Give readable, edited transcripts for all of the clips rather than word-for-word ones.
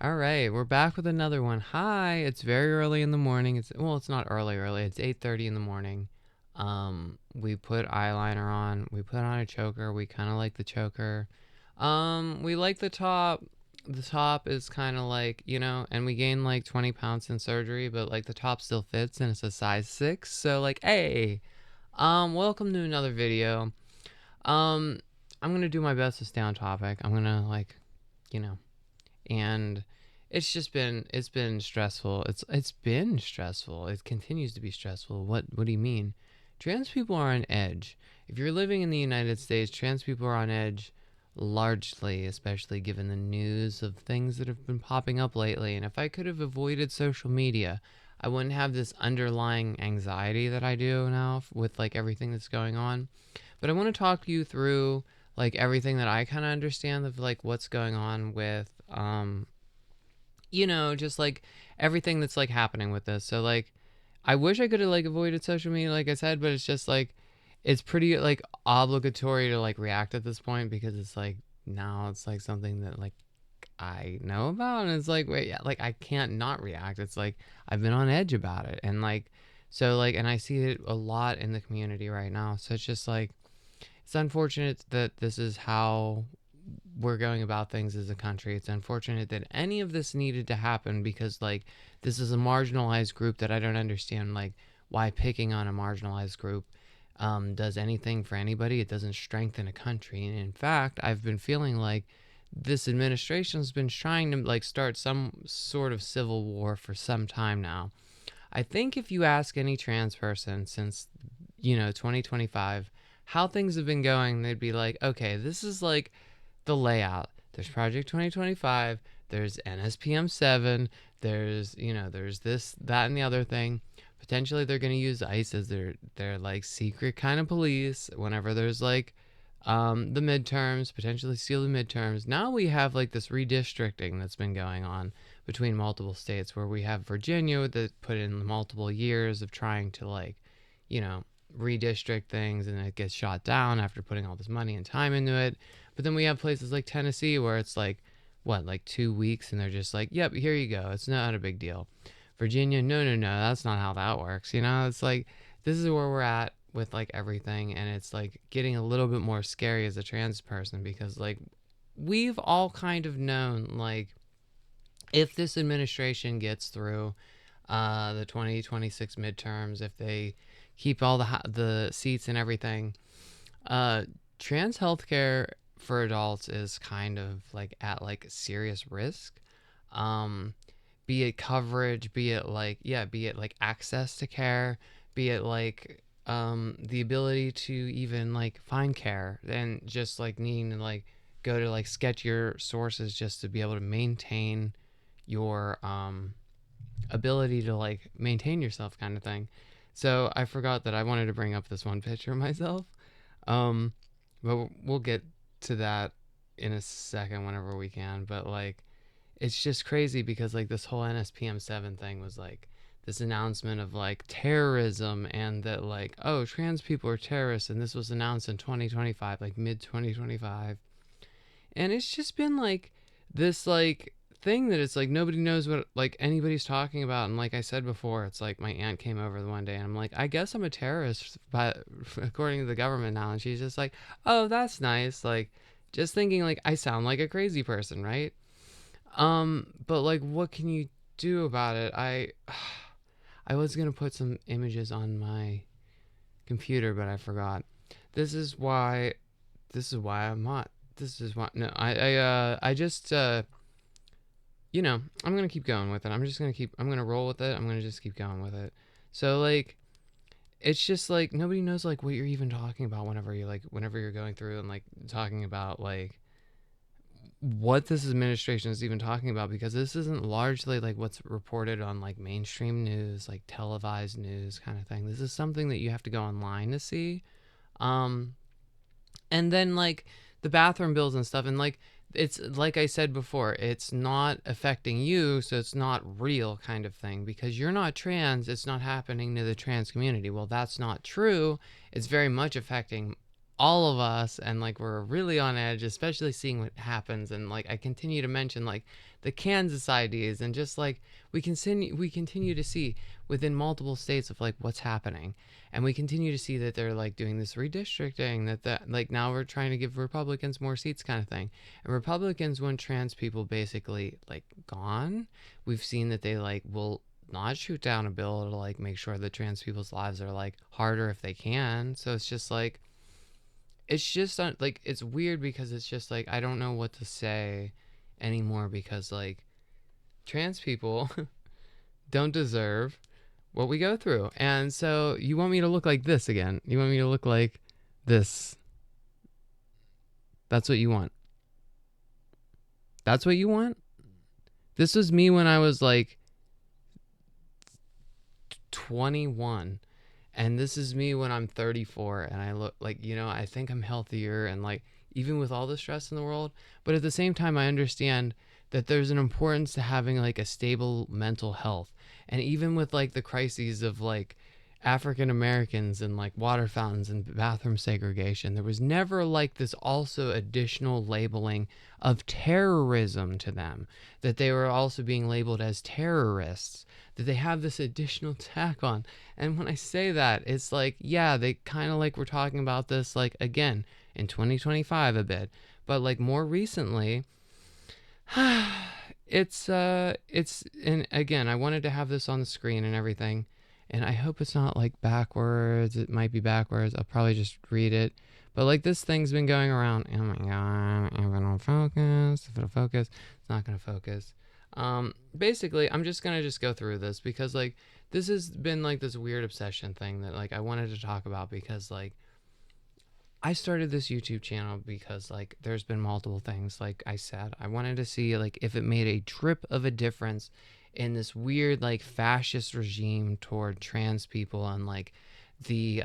All right, we're back with another one. Hi, it's very early in the morning. It's not early. It's 8:30 in the morning. We put eyeliner on. We put on a choker. We kind of like the choker. We like the top. The top is kind of like, and we gained like 20 pounds in surgery, but like the top still fits and it's a size 6. So like, hey, welcome to another video. Um, I'm going to do my best to stay on topic. I'm going to you know, and it's been stressful. It's been stressful. It continues to be stressful. What do you mean? Trans people are on edge. If you're living in the United States, trans people are on edge largely, especially given the news of things that have been popping up lately. And if I could have avoided social media, I wouldn't have this underlying anxiety that I do now with like everything that's going on. But I want to talk you through like everything that I kind of understand of like what's going on with just like everything that's like happening with this. So like I wish I could have like avoided social media like I said, but it's just like it's pretty like obligatory to like react at this point because it's like now it's like something that like I know about and it's like wait, yeah, like I can't not react. It's like I've been on edge about it and like so like and I see it a lot in the community right now. So it's just like it's unfortunate that this is how we're going about things as a country. It's unfortunate that any of this needed to happen because like this is a marginalized group that I don't understand like why picking on a marginalized group does anything for anybody. It doesn't strengthen a country. And in fact, I've been feeling like this administration has been trying to like start some sort of civil war for some time now. I think if you ask any trans person since 2025 how things have been going, they'd be like, okay, this is like the layout. There's Project 2025, there's NSPM 7, there's this, that, and the other thing. Potentially they're going to use ICE as their like secret kind of police whenever there's like the midterms, potentially steal the midterms. Now we have like this redistricting that's been going on between multiple states where we have Virginia that put in multiple years of trying to like, you know, redistrict things and it gets shot down after putting all this money and time into it. But then we have places like Tennessee where it's like, what, like 2 weeks and they're just like, yep, here you go. It's not a big deal. Virginia, no, that's not how that works. It's like, this is where we're at with like everything. And it's like getting a little bit more scary as a trans person because like we've all kind of known like if this administration gets through the 2026 midterms, if they keep all the seats and everything, trans healthcare for adults is kind of like at like serious risk. Um, be it coverage, be it like be it like access to care, be it like the ability to even like find care and just like needing to like go to like sketchier sources just to be able to maintain your ability to like maintain yourself kind of thing. So I forgot that I wanted to bring up this one picture of myself. Um, but we'll get to that in a second whenever we can. But like, it's just crazy because like this whole NSPM 7 thing was like this announcement of like terrorism and that like, oh, trans people are terrorists. And this was announced in 2025, like mid 2025. And it's just been like this like thing that it's like nobody knows what like anybody's talking about. And like I said before, it's like my aunt came over the one day and I'm like, I guess I'm a terrorist but according to the government now. And she's just like, oh, that's nice. Like just thinking like I sound like a crazy person, right? But like what can you do about it? I was gonna put some images on my computer but I forgot. This is why I'm hot. This is why no, I just I'm gonna keep going with it. I'm gonna roll with it. I'm gonna just keep going with it. So like it's just like nobody knows like what you're even talking about whenever you're going through and like talking about like what this administration is even talking about because this isn't largely like what's reported on like mainstream news, like televised news kind of thing. This is something that you have to go online to see. Um and then like the bathroom bills and stuff and like it's like I said before, it's not affecting you, so it's not real kind of thing because you're not trans. It's not happening to the trans community. Well, that's not true. It's very much affecting all of us, and like we're really on edge, especially seeing what happens. And like I continue to mention like the Kansas IDs, and just like we continue to see within multiple states of like what's happening, and we continue to see that they're like doing this redistricting, that like now we're trying to give Republicans more seats kind of thing. And Republicans want trans people basically like gone. We've seen that they like will not shoot down a bill to like make sure that trans people's lives are like harder if they can. So it's just like it's just like it's weird because it's just like I don't know what to say anymore, because like trans people don't deserve what we go through. And so you want me to look like this again? You want me to look like this? That's what you want? That's what you want? This was me when I was like 21. And this is me when I'm 34, and I look like, I think I'm healthier, and like even with all the stress in the world. But at the same time, I understand that there's an importance to having like a stable mental health. And even with like the crises of like African Americans and like water fountains and bathroom segregation, there was never like this also additional labeling of terrorism to them, that they were also being labeled as terrorists, that they have this additional tack on. And when I say that, it's like, yeah, they kind of like we're talking about this like again in 2025 a bit, but like more recently, it's and again, I wanted to have this on the screen and everything, and I hope it's not like backwards. It might be backwards. I'll probably just read it. But like this thing's been going around. Oh my god, if it'll focus, if it'll focus, it's not gonna focus. Basically, I'm just gonna go through this because like this has been like this weird obsession thing that like I wanted to talk about, because like I started this YouTube channel because like there's been multiple things. Like I said, I wanted to see like if it made a drip of a difference in this weird like fascist regime toward trans people, and like the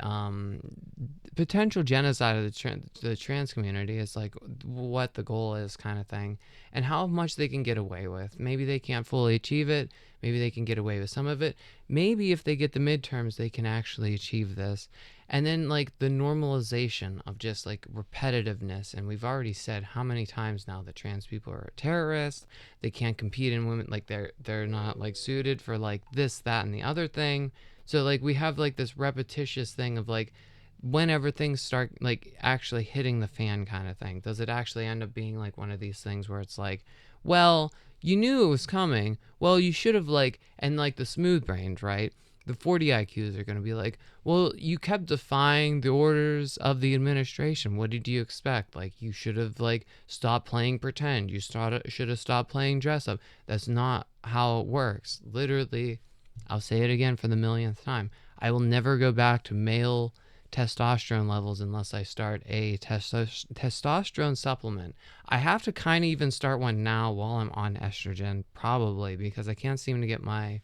potential genocide of the trans community is like what the goal is kind of thing, and how much they can get away with. Maybe they can't fully achieve it. Maybe they can get away with some of it. Maybe if they get the midterms, they can actually achieve this. And then like the normalization of just like repetitiveness. And we've already said how many times now that trans people are terrorists. They can't compete in women, like they're not like suited for like this, that, and the other thing. So like we have like this repetitious thing of like whenever things start like actually hitting the fan kind of thing, does it actually end up being like one of these things where it's like, well, you knew it was coming. Well, you should have like, and like the smooth brains, right? The 40 IQs are going to be like, well, you kept defying the orders of the administration. What did you expect? Like, you should have like stopped playing pretend. You should have stopped playing dress up. That's not how it works. Literally, I'll say it again for the millionth time. I will never go back to male testosterone levels unless I start a testosterone supplement. I have to kind of even start one now while I'm on estrogen, probably, because I can't seem to get my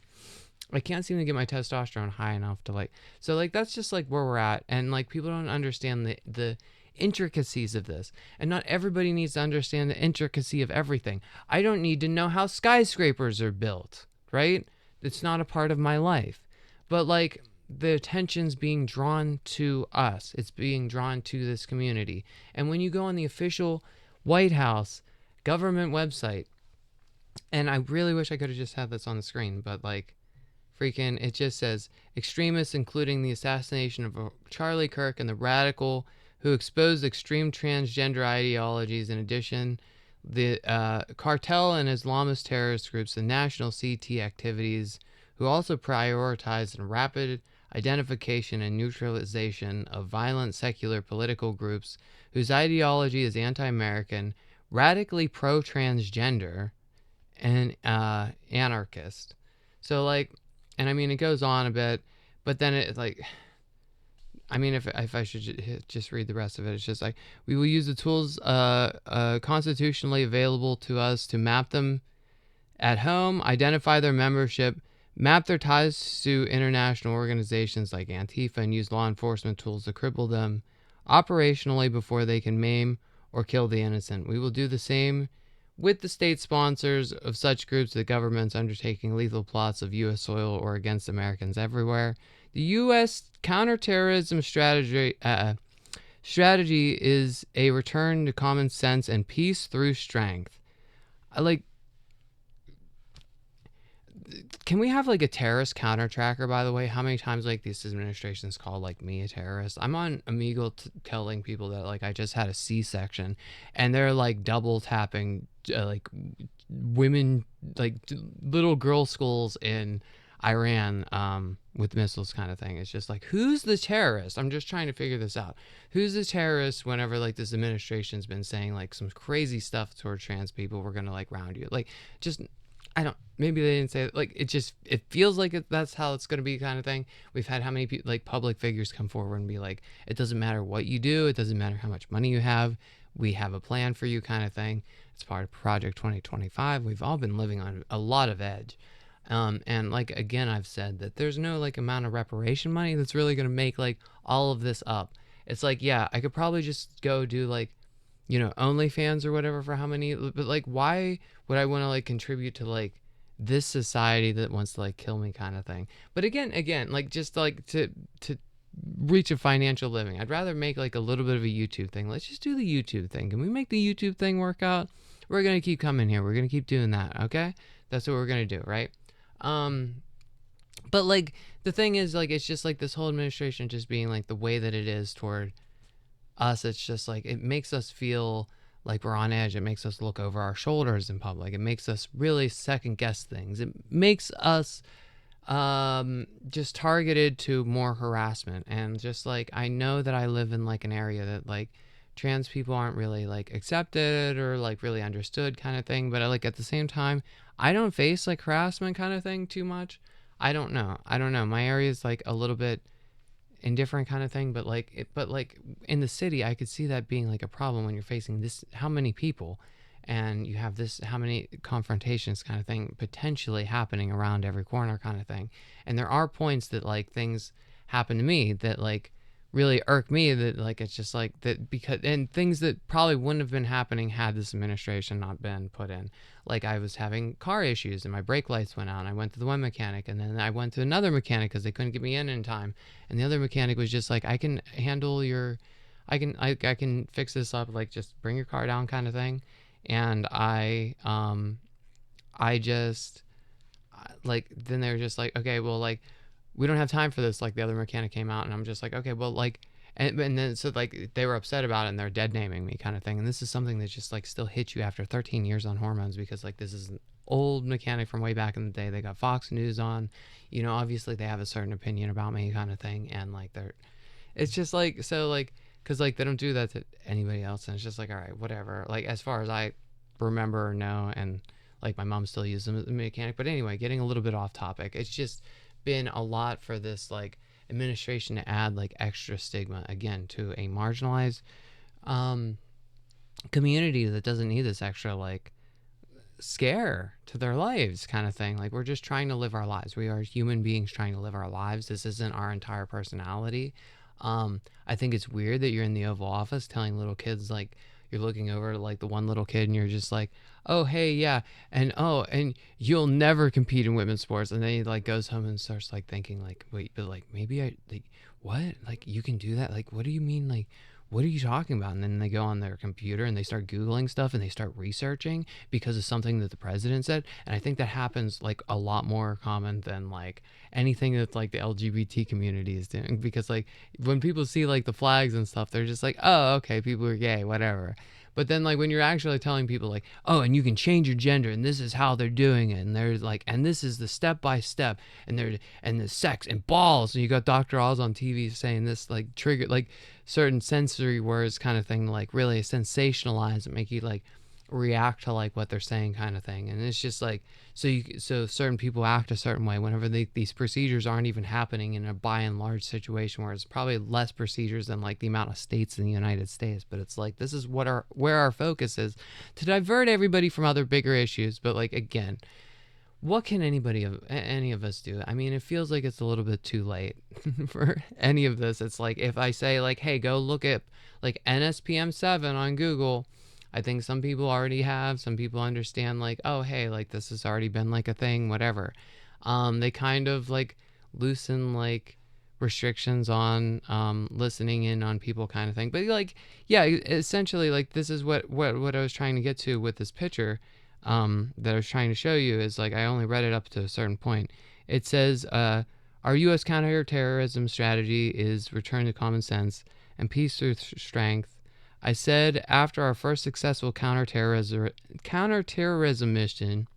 testosterone high enough to like, so like that's just like where we're at. And like people don't understand the intricacies of this, and not everybody needs to understand the intricacy of everything. I don't need to know how skyscrapers are built, right? It's not a part of my life. But like the attention's being drawn to us, it's being drawn to this community. And when you go on the official White House government website, and I really wish I could have just had this on the screen, but like freaking, it just says extremists, including the assassination of Charlie Kirk and the radical who exposed extreme transgender ideologies. In addition, the cartel and Islamist terrorist groups, the national CT activities, who also prioritize the rapid identification and neutralization of violent secular political groups whose ideology is anti-American, radically pro-transgender, and anarchist. So like, and I mean, it goes on a bit, but then it's like, I mean, if I should just read the rest of it, it's just like, we will use the tools constitutionally available to us to map them at home, identify their membership, map their ties to international organizations like Antifa, and use law enforcement tools to cripple them operationally before they can maim or kill the innocent. We will do the same with the state sponsors of such groups, the governments undertaking lethal plots of U.S. soil or against Americans everywhere. The U.S. counterterrorism Strategy is a return to common sense and peace through strength. I like. Can we have like a terrorist counter tracker? By the way, how many times like this administration's called like me a terrorist? I'm on Omegle telling people that like I just had a C-section, and they're like double tapping like women, like little girl schools in Iran with missiles, kind of thing. It's just like, who's the terrorist? I'm just trying to figure this out. Who's the terrorist? Whenever like this administration's been saying like some crazy stuff toward trans people, we're gonna like round you. Like, just, I don't. Maybe they didn't say it. Like, it feels like that's how it's gonna be, kind of thing. We've had how many like public figures come forward and be like, it doesn't matter what you do, it doesn't matter how much money you have, we have a plan for you, kind of thing. It's part of Project 2025. We've all been living on a lot of edge. And like, again, I've said that there's no like amount of reparation money that's really gonna make like all of this up. It's like, yeah, I could probably just go do like, OnlyFans or whatever for how many, but like, why would I want to like contribute to like this society that wants to like kill me, kind of thing? But again, like, just like to reach a financial living, I'd rather make like a little bit of a YouTube thing. Let's just do the YouTube thing. Can we make the YouTube thing work out? We're gonna keep coming here. We're gonna keep doing that. Okay, that's what we're gonna do, right? Um, but like, the thing is, like, it's just like this whole administration just being like the way that it is toward us. It's just like, it makes us feel like we're on edge. It makes us look over our shoulders in public. It makes us really second guess things. It makes us just targeted to more harassment. And just like, I know that I live in like an area that like trans people aren't really like accepted or like really understood, kind of thing, but like at the same time, I don't face like harassment, kind of thing, too much. I don't know, my area is like a little bit indifferent, kind of thing, but like but like in the city, I could see that being like a problem when you're facing this how many people, and you have this how many confrontations, kind of thing, potentially happening around every corner, kind of thing. And there are points that like things happen to me that like really irk me, that like it's just like that, because, and things that probably wouldn't have been happening had this administration not been put in. Like, I was having car issues and my brake lights went out, and I went to the one mechanic, and then I went to another mechanic because they couldn't get me in time. And the other mechanic was just like, I can handle your, I can fix this up, like, just bring your car down, kind of thing. And I just, like, then they were just like, okay, well, like, we don't have time for this. Like, the other mechanic came out, and I'm just like, okay, well, like, and then so like they were upset about it, and they're dead naming me, kind of thing. And this is something that just like still hits you after 13 years on hormones, because like this is an old mechanic from way back in the day. They got Fox News on, obviously they have a certain opinion about me, kind of thing. And like it's just like, so like, because like they don't do that to anybody else, and it's just like, all right, whatever. Like, as far as I remember or know, and like my mom still uses them as a mechanic. But anyway, getting a little bit off topic, it's just been a lot for this like administration to add like extra stigma again to a marginalized community that doesn't need this extra like scare to their lives, kind of thing. Like, we're just trying to live our lives. We are human beings trying to live our lives. This isn't our entire personality. I think it's weird that you're in the Oval Office telling little kids, like, you're looking over like the one little kid, and you're just like, oh, hey, yeah, and oh, and you'll never compete in women's sports. And then he like goes home and starts like thinking like, wait, but like, maybe I, like, what, like, you can do that? Like, what do you mean? Like, what are you talking about? And then they go on their computer and they start Googling stuff, and they start researching because of something that the president said. And I think that happens like a lot more common than like anything that like the LGBT community is doing. Because like, when people see like the flags and stuff, they're just like, oh, okay, people are gay, whatever. But then like, when you're actually telling people like, oh, and you can change your gender, and this is how they're doing it, and there's like, and this is the step by step, and they're, and the sex and balls, and you got Dr. Oz on TV saying this, like, trigger like certain sensory words, kind of thing, like really sensationalize and make you like react to like what they're saying, kind of thing. And it's just like, so certain people act a certain way whenever these procedures aren't even happening in a by and large situation, where it's probably less procedures than like the amount of states in the United States. But it's like, this is what where our focus is, to divert everybody from other bigger issues. But like, again, what can any of us do? I mean, it feels like it's a little bit too late for any of this. It's like, if I say like, hey, go look at like NSPM 7 on Google, I think some people already have. Some people understand like, oh, hey, like, this has already been like a thing, whatever. They kind of like loosen like restrictions on listening in on people kind of thing. But like, yeah, essentially, like this is what I was trying to get to with this picture that I was trying to show you is like I only read it up to a certain point. It says, our U.S. counterterrorism strategy is return to common sense and peace through strength. I said after our first successful counterterrorism mission,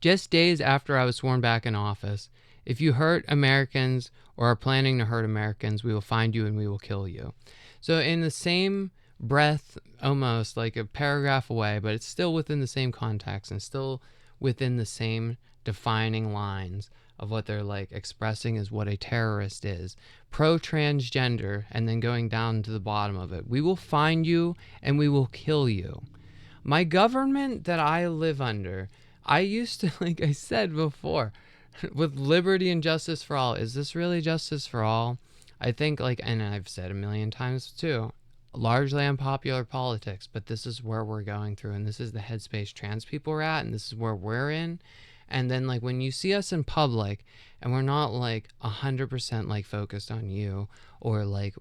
just days after I was sworn back in office, if you hurt Americans or are planning to hurt Americans, we will find you and we will kill you. So, in the same breath, almost like a paragraph away, but it's still within the same context and still within the same defining lines of what they're like expressing as what a terrorist is. Pro transgender, and then going down to the bottom of it. We will find you and we will kill you. My government that I live under, I used to, like I said before, with liberty and justice for all, is this really justice for all? I think, like, and I've said a million times too, largely unpopular politics, but this is where we're going through, and this is the headspace trans people are at, and this is where we're in. And then, like, when you see us in public and we're not like 100% like focused on you, or like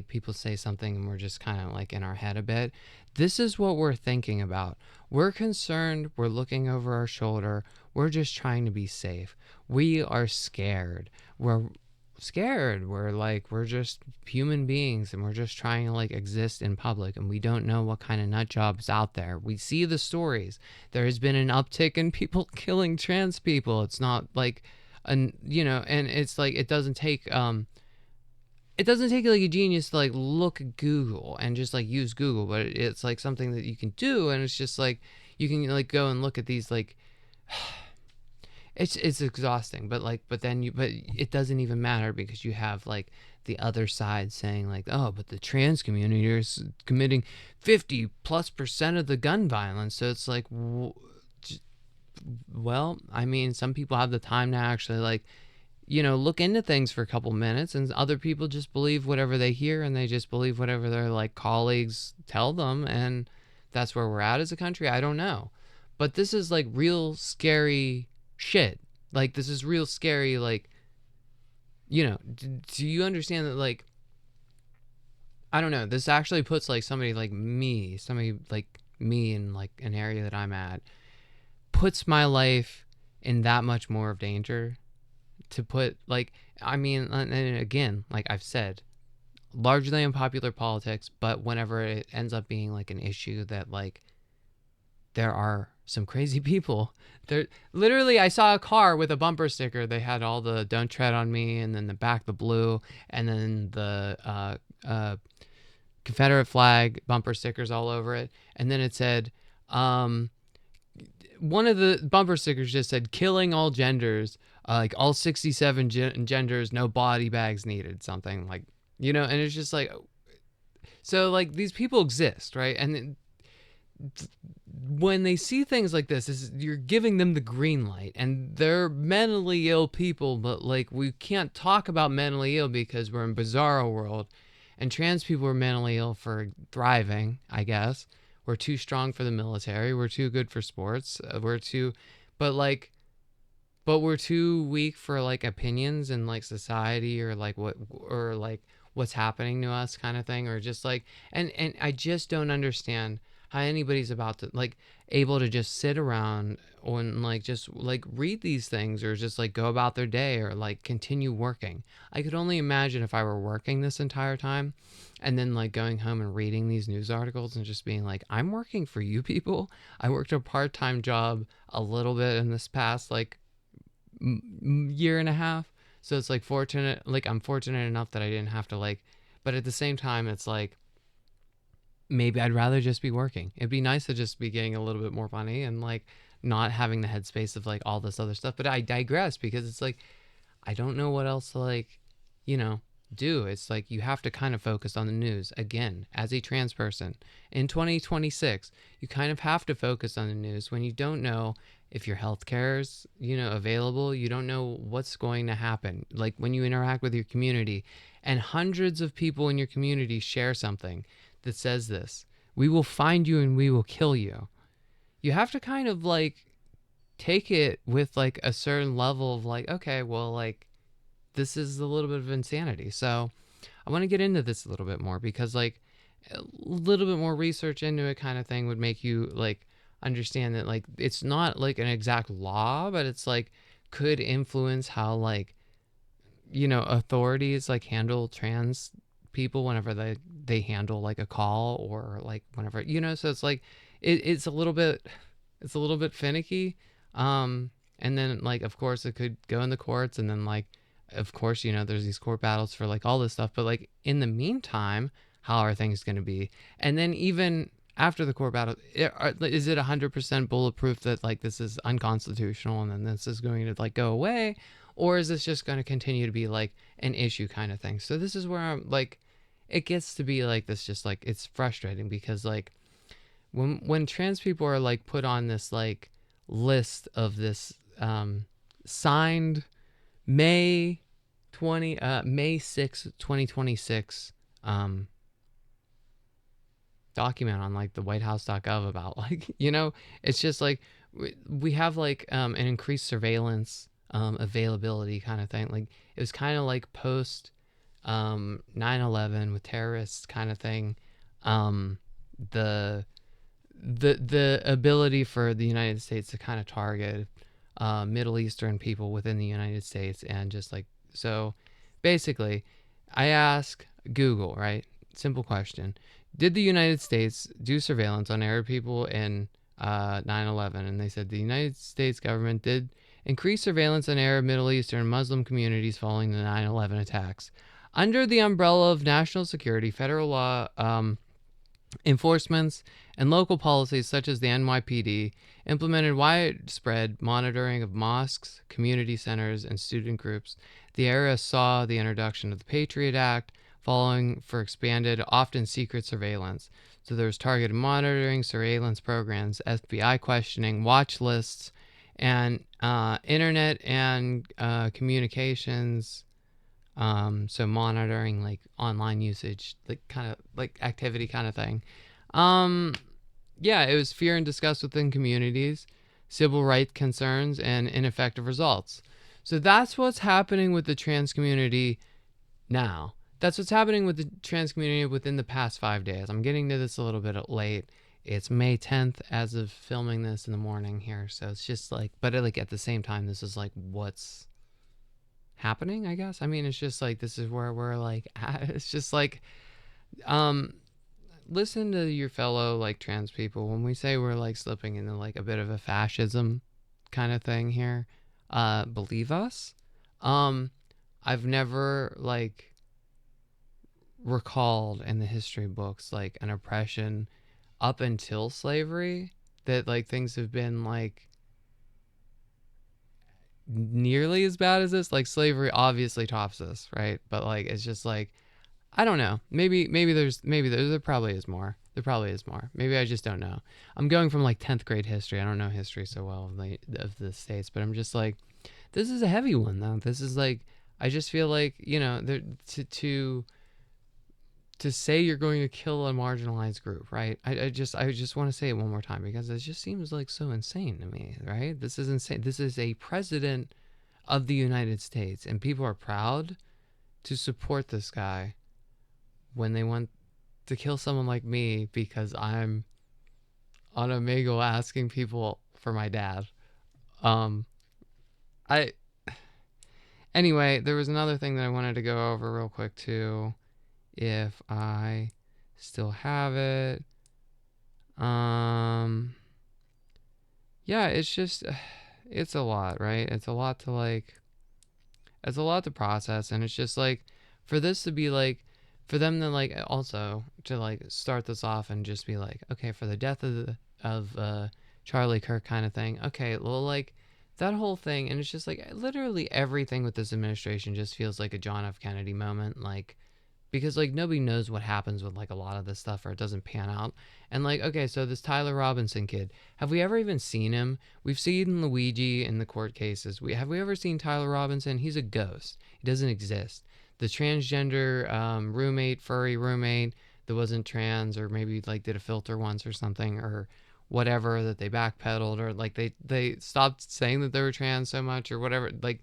people say something and we're just kind of like in our head a bit, this is what we're thinking about. We're concerned, we're looking over our shoulder, we're just trying to be safe. We are scared. We're scared. We're just human beings and we're just trying to like exist in public, and we don't know what kind of nut jobs out there. We see the stories. There has been an uptick in people killing trans people. It's not like and it's like it doesn't take like a genius to like look at Google and just like use Google, but it's like something that you can do, and it's just like you can like go and look at these like it's exhausting, but it doesn't even matter because you have like the other side saying like, oh, but the trans community is committing 50+% of the gun violence. So it's like, well, I mean, some people have the time to actually like, look into things for a couple minutes, and other people just believe whatever they hear, and they just believe whatever their like colleagues tell them, and that's where we're at as a country. I don't know, but this is like real scary shit. Like, this is real scary. Like, do you understand that? Like, I don't know, this actually puts like somebody like me in like an area that I'm at, puts my life in that much more of danger. To put like, I mean, and again, like I've said, largely unpopular politics, but whenever it ends up being like an issue that like there are some crazy people there. Literally, I saw a car with a bumper sticker. They had all the "Don't Tread on Me," and then the back the blue, and then the Confederate flag bumper stickers all over it, and then it said, one of the bumper stickers just said "Killing all genders." Like all 67 genders, no body bags needed, something like, and it's just like, so like these people exist, right? And when they see things like this, you're giving them the green light, and they're mentally ill people, but like we can't talk about mentally ill because we're in bizarro world, and trans people are mentally ill for thriving, I guess. We're too strong for the military, we're too good for sports, but we're too weak for like opinions and like society, or like what's happening to us kind of thing, or just like, and I just don't understand how anybody's about to like able to just sit around and like just like read these things, or just like go about their day, or like continue working. I could only imagine if I were working this entire time and then like going home and reading these news articles and just being like, I'm working for you people. I worked a part-time job a little bit in this past like year and a half, so it's like fortunate, like I'm fortunate enough that I didn't have to like, but at the same time it's like maybe I'd rather just be working. It'd be nice to just be getting a little bit more money and like not having the headspace of like all this other stuff. But I digress because it's like I don't know what else to like, do. It's like you have to kind of focus on the news. Again, as a trans person in 2026, you kind of have to focus on the news when you don't know if your healthcare is, available. You don't know what's going to happen. Like when you interact with your community and hundreds of people in your community share something that says this, we will find you and we will kill you. You have to kind of like take it with like a certain level of like, okay, well, like this is a little bit of insanity. So I want to get into this a little bit more, because like a little bit more research into it kind of thing would make you like understand that like it's not like an exact law, but it's like could influence how like, authorities like handle trans people whenever they handle like a call, or like whenever, so it's like it's a little bit, finicky. And then like of course it could go in the courts, and then like of course there's these court battles for like all this stuff, but like in the meantime, how are things going to be? And then even after the court battle, is it 100% bulletproof that like this is unconstitutional and then this is going to like go away, or is this just going to continue to be like an issue kind of thing? So this is where I'm like, it gets to be like this, just like it's frustrating, because like when trans people are like put on this like list of this signed May 6th 2026 document on like the whitehouse.gov about like, it's just like we have like an increased surveillance availability kind of thing. Like it was kind of like post 9/11 with terrorists kind of thing. The the ability for the United States to kind of target Middle Eastern people within the United States, and just like, so basically I ask Google, right? Simple question. Did the United States do surveillance on Arab people in 9/11? And they said the United States government did increase surveillance on Arab, Middle Eastern, and Muslim communities following the 9/11 attacks. Under the umbrella of national security, federal law enforcements and local policies such as the NYPD implemented widespread monitoring of mosques, community centers, and student groups. The era saw the introduction of the Patriot Act, following for expanded, often secret surveillance. So there was targeted monitoring, surveillance programs, FBI questioning, watch lists, and internet and communications. So monitoring like online usage, like kind of like activity kind of thing. Yeah, it was fear and disgust within communities, civil rights concerns, and ineffective results. So that's what's happening with the trans community now. That's what's happening with the trans community within the past 5 days. I'm getting to this a little bit late. It's May 10th as of filming this in the morning here. So it's just like, but like at the same time, this is like what's happening, I guess. I mean, it's just like, this is where we're like at. It's just like, listen to your fellow like trans people. When we say we're like slipping into like a bit of a fascism kind of thing here, believe us. I've never like recalled in the history books like an oppression up until slavery that like things have been like nearly as bad as this. Like slavery obviously tops this, right? But like it's just like, I don't know. Maybe there probably is more. There probably is more. Maybe I just don't know. I'm going from like 10th grade history. I don't know history so well of the states, but I'm just like, this is a heavy one though. This is like, I just feel like, to say you're going to kill a marginalized group, right? I just want to say it one more time, because it just seems like so insane to me, right? This is insane. This is a president of the United States, and people are proud to support this guy when they want to kill someone like me because I'm on Omegle asking people for my dad. I Anyway, there was another thing that I wanted to go over real quick too, if I still have it. Yeah, it's just, it's a lot, right? It's a lot to process, and it's just like, for this to be like, for them to like also to like start this off and just be like, okay, for the death of Charlie Kirk kind of thing. Okay, well, like that whole thing, and it's just like literally everything with this administration just feels like a John F. Kennedy moment, like, because like nobody knows what happens with like a lot of this stuff, or it doesn't pan out. And like, okay, so this Tyler Robinson kid, have we ever even seen him? We've seen Luigi in the court cases. Have we ever seen Tyler Robinson? He's a ghost. He doesn't exist. The transgender roommate, furry roommate that wasn't trans, or maybe like did a filter once or something, or whatever, that they backpedaled, or like they stopped saying that they were trans so much or whatever, like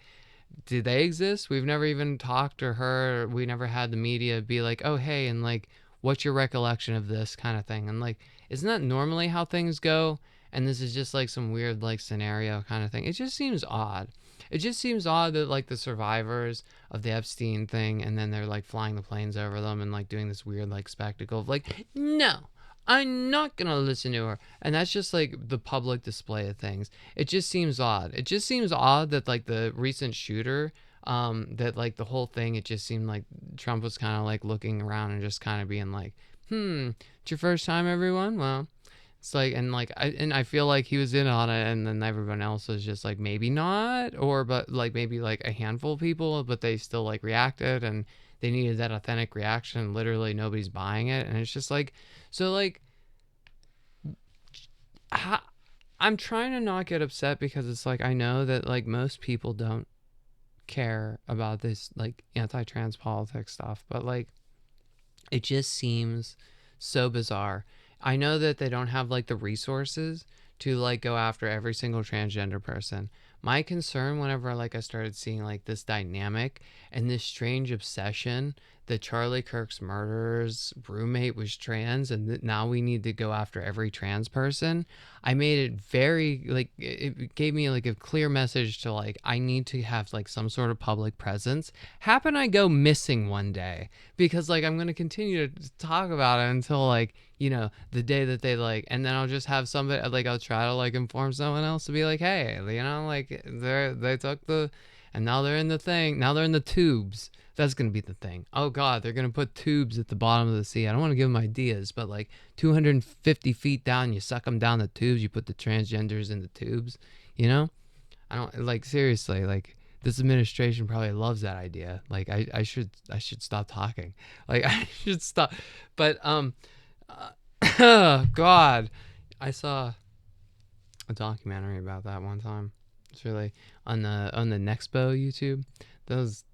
do they exist? We've never even talked or heard. We never had the media be like, oh, hey, and like, what's your recollection of this kind of thing? And like, isn't that normally how things go? And this is just like some weird like scenario kind of thing. It just seems odd. It just seems odd that like the survivors of the Epstein thing, and then they're like flying the planes over them and like doing this weird like spectacle of like, no, I'm not gonna listen to her. And that's just like the public display of things. It just seems odd. It just seems odd that like the recent shooter, that like the whole thing, it just seemed like Trump was kind of like looking around and just kind of being like, it's your first time, everyone? Well, it's like, and like, I feel like he was in on it, and then everyone else was just like, maybe not, or, but like maybe like a handful of people, but they still like reacted, and they needed that authentic reaction. Literally nobody's buying it. And it's just like, so like, I'm trying to not get upset because it's like, I know that like most people don't care about this like anti-trans politics stuff, but like, it just seems so bizarre. I know that they don't have like the resources to like go after every single transgender person. My concern whenever like I started seeing like this dynamic and this strange obsession that Charlie Kirk's murderer's roommate was trans, and that now we need to go after every trans person, I made it very like, it gave me like a clear message to like, I need to have like some sort of public presence. Happen I go missing one day, because like I'm gonna continue to talk about it until like, you know, the day that they like, and then I'll just have somebody like, I'll try to like inform someone else to be like, hey, you know, like they took the, and now they're in the thing, now they're in the tubes. That's gonna be the thing. Oh god, they're gonna put tubes at the bottom of the sea. I don't want to give them ideas, but like 250 feet down, you suck them down the tubes. You put the transgenders in the tubes. You know, I don't like, seriously, like this administration probably loves that idea. Like I should stop talking. Like I should stop. But God, I saw a documentary about that one time. It's really on the Nexpo YouTube. Those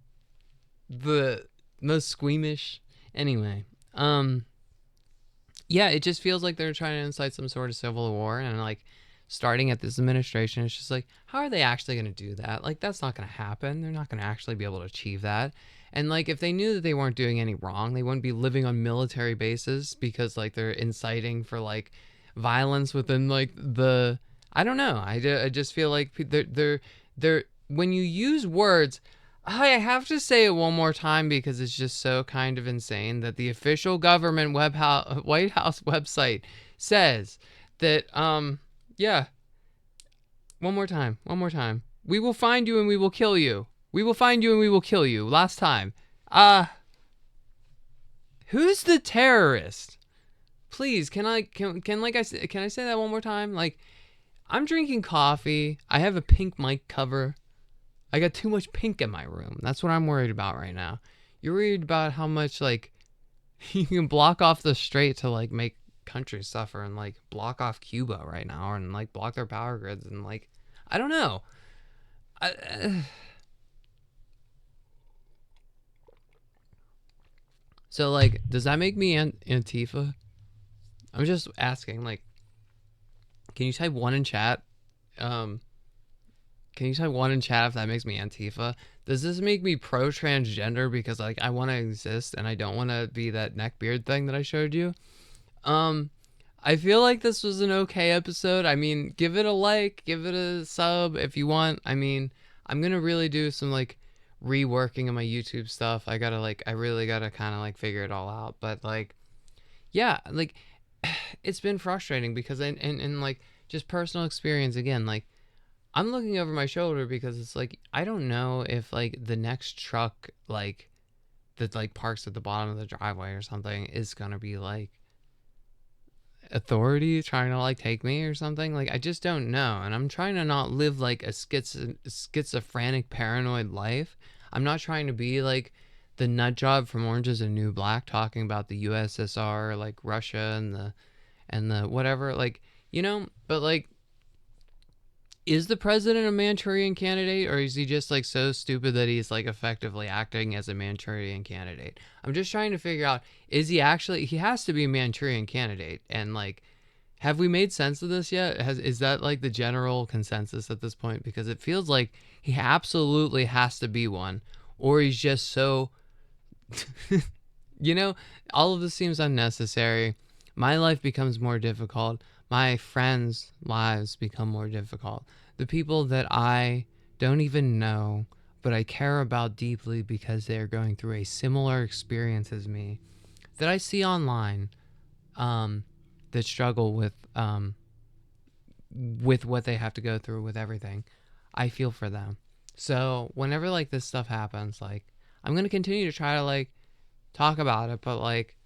the most squeamish. Anyway, yeah, it just feels like they're trying to incite some sort of civil war, and like starting at this administration, it's just like, how are they actually going to do that? Like, that's not going to happen. They're not going to actually be able to achieve that. And like, if they knew that they weren't doing any wrong, they wouldn't be living on military bases because like they're inciting for like violence within like the, I don't know. I just feel like they're when you use words, I have to say it one more time because it's just so kind of insane that the official government White House website says that yeah, one more time. We will find you and we will kill you. We will find you and we will kill you. Last time. Who's the terrorist? Please, can I say that one more time? Like, I'm drinking coffee. I have a pink mic cover. I got too much pink in my room. That's what I'm worried about right now. You're worried about how much like you can block off the strait to like make countries suffer, and like block off Cuba right now, and like block their power grids, and like, I don't know. So like, does that make me Antifa? I'm just asking. Like, can you type one in chat? Can you type one in chat if that makes me Antifa? Does this make me pro transgender because like I want to exist and I don't want to be that neckbeard thing that I showed you? I feel like this was an okay episode. I mean, give it a like, give it a sub if you want. I mean, I'm gonna really do some like reworking of my YouTube stuff. I really gotta kind of like figure it all out. But like, yeah, like it's been frustrating because and like just personal experience again, like I'm looking over my shoulder because it's like, I don't know if like the next truck like that like parks at the bottom of the driveway or something is gonna be like authority trying to like take me or something. Like, I just don't know, and I'm trying to not live like a schizophrenic paranoid life. I'm not trying to be like the nut job from Orange Is the New Black talking about the USSR, like Russia and the whatever, like, you know. But like, is the president a Manchurian candidate, or is he just like so stupid that he's like effectively acting as a Manchurian candidate? I'm just trying to figure out, is he actually, he has to be a Manchurian candidate, and like, Have we made sense of this yet? Is that like the general consensus at this point? Because it feels like he absolutely has to be one, or he's just so, you know, all of this seems unnecessary. My life becomes more difficult. My friends' lives become more difficult. The people that I don't even know, but I care about deeply because they are going through a similar experience as me, that I see online, um, that struggle with what they have to go through with everything. I feel for them. So whenever like this stuff happens, like I'm gonna continue to try to like talk about it, but like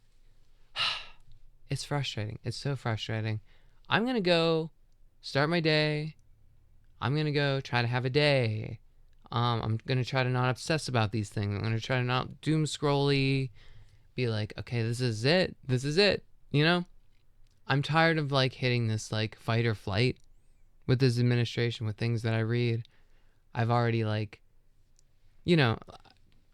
it's frustrating. It's so frustrating. I'm gonna go start my day. I'm gonna go try to have a day. I'm gonna try to not obsess about these things. I'm gonna try to not doom scrolly. Be like, okay, this is it. This is it. You know, I'm tired of like hitting this like fight or flight with this administration, with things that I read. I've already like, you know,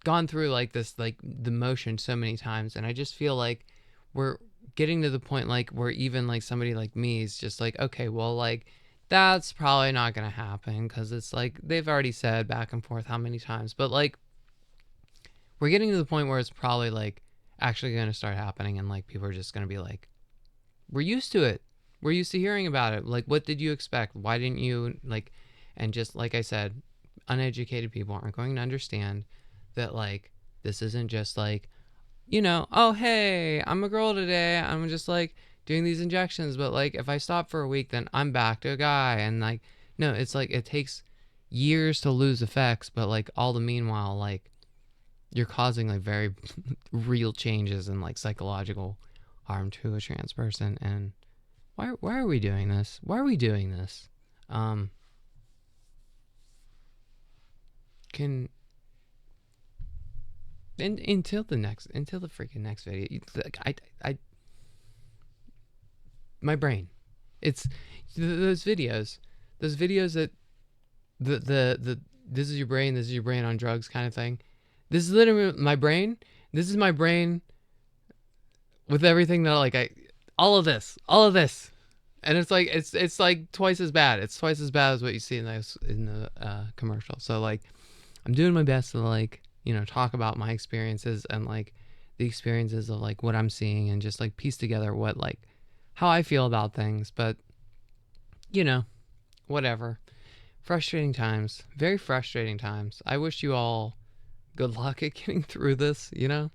gone through like this, like the motion so many times. And I just feel like we're getting to the point like where even like somebody like me is just like, okay, well, like that's probably not going to happen because it's like they've already said back and forth how many times. But like we're getting to the point where it's probably like actually going to start happening and like people are just going to be like, we're used to it. We're used to hearing about it. Like, what did you expect? Why didn't you like? And just like I said, uneducated people aren't going to understand that like this isn't just like, you know, oh hey, I'm a girl today. I'm just like doing these injections, but like if I stop for a week, then I'm back to a guy. And like, no, it's like it takes years to lose effects, but like all the meanwhile, like you're causing like very real changes in like psychological harm to a trans person. And why are we doing this? Why are we doing this? Um, can until the freaking next video, I my brain, it's those videos, that the this is your brain on drugs kind of thing. This is literally my brain. This is my brain with everything that like all of this, and it's like it's like twice as bad. It's twice as bad as what you see in the commercial. So like I'm doing my best to like, you know, talk about my experiences and like the experiences of like what I'm seeing and just like piece together what like how I feel about things. But you know, whatever. Frustrating times, very frustrating times. I wish you all good luck at getting through this, you know?